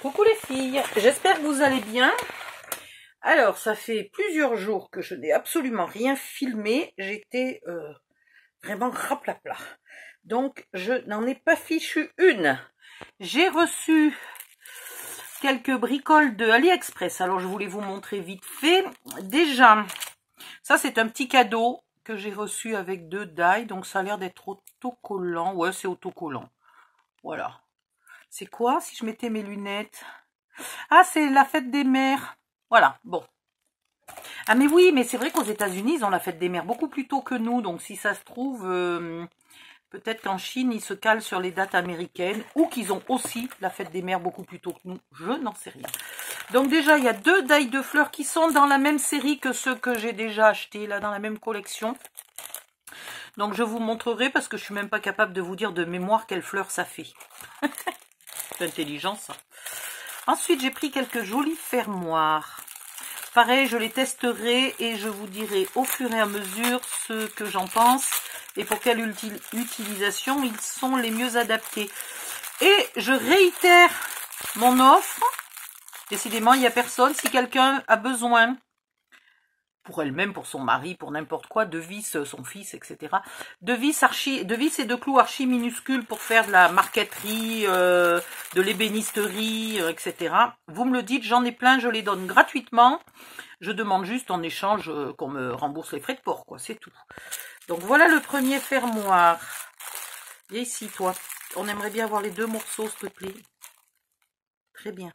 Coucou les filles, j'espère que vous allez bien. Alors, ça fait plusieurs jours que je n'ai absolument rien filmé. J'étais vraiment raplapla. Donc, je n'en ai pas fichu une. J'ai reçu quelques bricoles de AliExpress. Alors, je voulais vous montrer vite fait. Déjà, ça c'est un petit cadeau que j'ai reçu avec 2 die. Donc, ça a l'air d'être autocollant. Ouais, c'est autocollant. Voilà. C'est quoi si je mettais mes lunettes? Ah, c'est la fête des mères. Voilà, bon. Ah mais oui, mais c'est vrai qu'aux États-Unis, ils ont la fête des mères beaucoup plus tôt que nous. Donc si ça se trouve, peut-être qu'en Chine, ils se calent sur les dates américaines. Ou qu'ils ont aussi la fête des mères beaucoup plus tôt que nous. Je n'en sais rien. Donc déjà, il y a 2 die de fleurs qui sont dans la même série que ceux que j'ai déjà achetés, là, dans la même collection. Donc je vous montrerai parce que je suis même pas capable de vous dire de mémoire quelle fleur ça fait. C'est intelligent ça. Ensuite, j'ai pris quelques jolis fermoirs. Pareil, je les testerai et je vous dirai au fur et à mesure ce que j'en pense et pour quelle utilisation ils sont les mieux adaptés. Et je réitère mon offre. Décidément, il n'y a personne. Si quelqu'un a besoin, pour elle-même, pour son mari, pour n'importe quoi, de vis, son fils, etc. De vis et de clous archi minuscules pour faire de la marqueterie, de l'ébénisterie, etc. Vous me le dites, j'en ai plein, je les donne gratuitement. Je demande juste en échange qu'on me rembourse les frais de port, quoi, c'est tout. Donc voilà le premier fermoir. Viens ici, toi. On aimerait bien avoir les 2 morceaux, s'il te plaît. Très bien.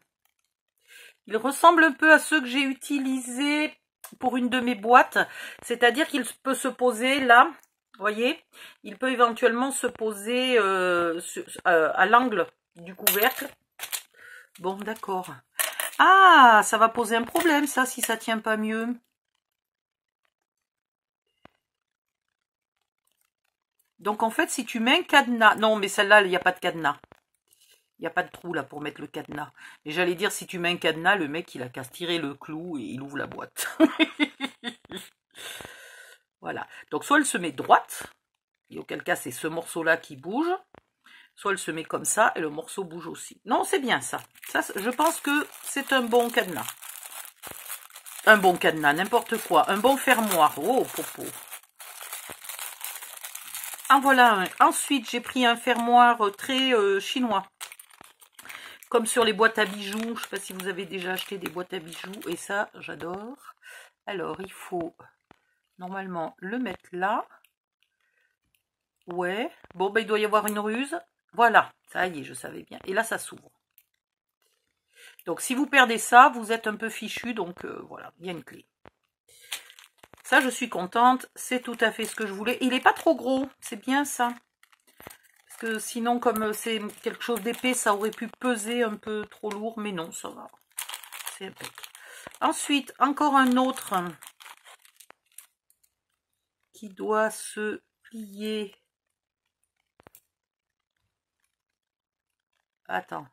Il ressemble un peu à ceux que j'ai utilisés pour une de mes boîtes, c'est-à-dire qu'il peut se poser là, vous voyez, il peut éventuellement se poser à l'angle du couvercle. Bon, d'accord. Ah, ça va poser un problème, ça, si ça tient pas mieux. Donc, en fait, si tu mets un cadenas... Non, mais celle-là, il n'y a pas de cadenas. Il n'y a pas de trou, là, pour mettre le cadenas. Et j'allais dire, si tu mets un cadenas, le mec, il a qu'à se tirer le clou et il ouvre la boîte. Voilà. Donc, soit elle se met droite, et auquel cas, c'est ce morceau-là qui bouge. Soit elle se met comme ça, et le morceau bouge aussi. Non, c'est bien, ça. Ça, je pense que c'est un bon cadenas. Un bon cadenas, n'importe quoi. Un bon fermoir. Oh, popo. En voilà un. Ensuite, j'ai pris un fermoir très chinois. Comme sur les boîtes à bijoux. Je ne sais pas si vous avez déjà acheté des boîtes à bijoux. Et ça, j'adore. Alors, il faut normalement le mettre là. Ouais. Bon, ben, il doit y avoir une ruse. Voilà. Ça y est, je savais bien. Et là, ça s'ouvre. Donc, si vous perdez ça, vous êtes un peu fichu. Donc, voilà. Il y a une clé. Ça, je suis contente. C'est tout à fait ce que je voulais. Il n'est pas trop gros. C'est bien ça. Parce que sinon, comme c'est quelque chose d'épais, ça aurait pu peser un peu trop lourd. Mais non, ça va. C'est impec. Ensuite, encore un autre qui doit se plier. Attends.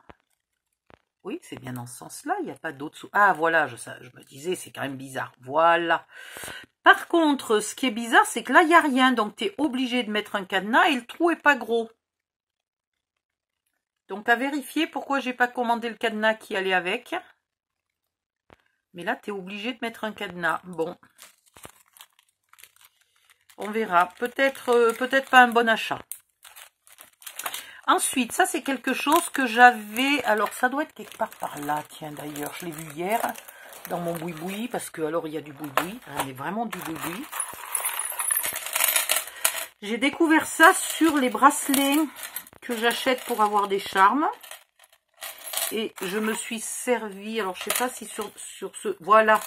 Oui, c'est bien dans ce sens-là. Il n'y a pas d'autre... Ah, voilà, je me disais, c'est quand même bizarre. Voilà. Par contre, ce qui est bizarre, c'est que là, il n'y a rien. Donc, tu es obligé de mettre un cadenas et le trou n'est pas gros. Donc, à vérifier pourquoi j'ai pas commandé le cadenas qui allait avec. Mais là, tu es obligé de mettre un cadenas. Bon. On verra. Peut-être pas un bon achat. Ensuite, ça, c'est quelque chose que j'avais... Alors, ça doit être quelque part par là. Tiens, d'ailleurs, je l'ai vu hier dans mon boui-boui. Parce que, alors, il y a du boui-boui. On est vraiment du boui-boui. J'ai découvert ça sur les bracelets que j'achète pour avoir des charmes. Et je me suis servi... Alors, je sais pas si sur ce... Voilà.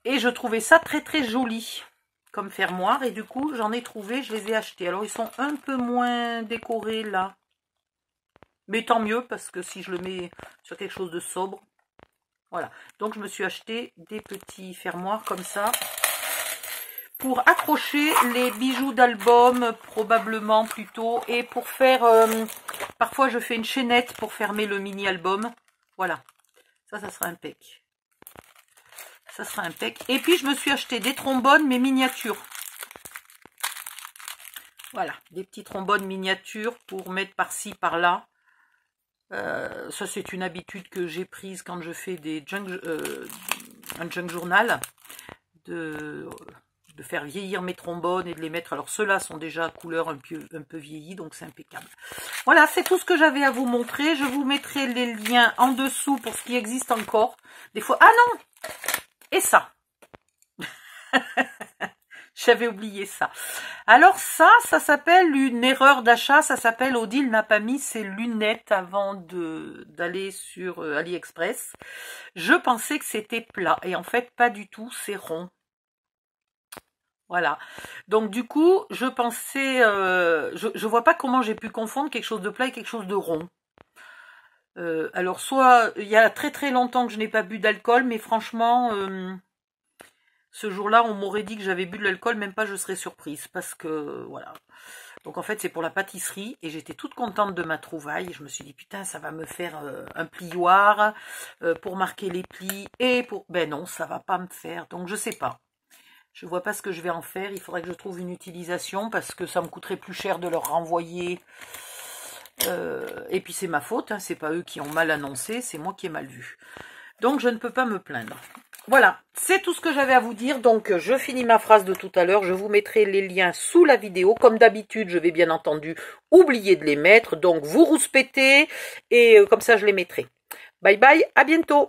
Et je trouvais ça très, très joli comme fermoir. Et du coup, j'en ai trouvé, je les ai achetés. Alors, ils sont un peu moins décorés là. Mais tant mieux, parce que si je le mets sur quelque chose de sobre. Voilà. Donc, je me suis acheté des petits fermoirs comme ça. Pour accrocher les bijoux d'album, probablement plutôt. Et pour faire... parfois, je fais une chaînette pour fermer le mini-album. Voilà. Ça sera impec. Ça sera impec. Et puis, je me suis acheté des trombones, mais miniatures. Voilà. Des petits trombones miniatures pour mettre par-ci, par-là. Ça, c'est une habitude que j'ai prise quand je fais des un junk journal, de faire vieillir mes trombones et de les mettre. Alors, ceux-là sont déjà à couleur un peu vieillis, donc c'est impeccable. Voilà, c'est tout ce que j'avais à vous montrer. Je vous mettrai les liens en dessous pour ce qui existe encore. Des fois... Ah non! Et ça! J'avais oublié ça. Alors ça s'appelle une erreur d'achat. Ça s'appelle Odile n'a pas mis ses lunettes avant d'aller sur AliExpress. Je pensais que c'était plat. Et en fait, pas du tout. C'est rond. Voilà. Donc du coup, je pensais... je vois pas comment j'ai pu confondre quelque chose de plat et quelque chose de rond. Alors soit, il y a très très longtemps que je n'ai pas bu d'alcool. Mais franchement... ce jour-là, on m'aurait dit que j'avais bu de l'alcool, même pas je serais surprise, parce que, voilà. Donc en fait, c'est pour la pâtisserie, et j'étais toute contente de ma trouvaille. Je me suis dit, putain, ça va me faire un plioir pour marquer les plis, et pour... Ben non, ça va pas me faire, donc je sais pas. Je vois pas ce que je vais en faire, il faudrait que je trouve une utilisation, parce que ça me coûterait plus cher de leur renvoyer. Et puis c'est ma faute, hein, c'est pas eux qui ont mal annoncé, c'est moi qui ai mal vu. Donc je ne peux pas me plaindre. Voilà, c'est tout ce que j'avais à vous dire. Donc, je finis ma phrase de tout à l'heure. Je vous mettrai les liens sous la vidéo. Comme d'habitude, je vais bien entendu oublier de les mettre. Donc, vous rouspétez et comme ça, je les mettrai. Bye bye, à bientôt.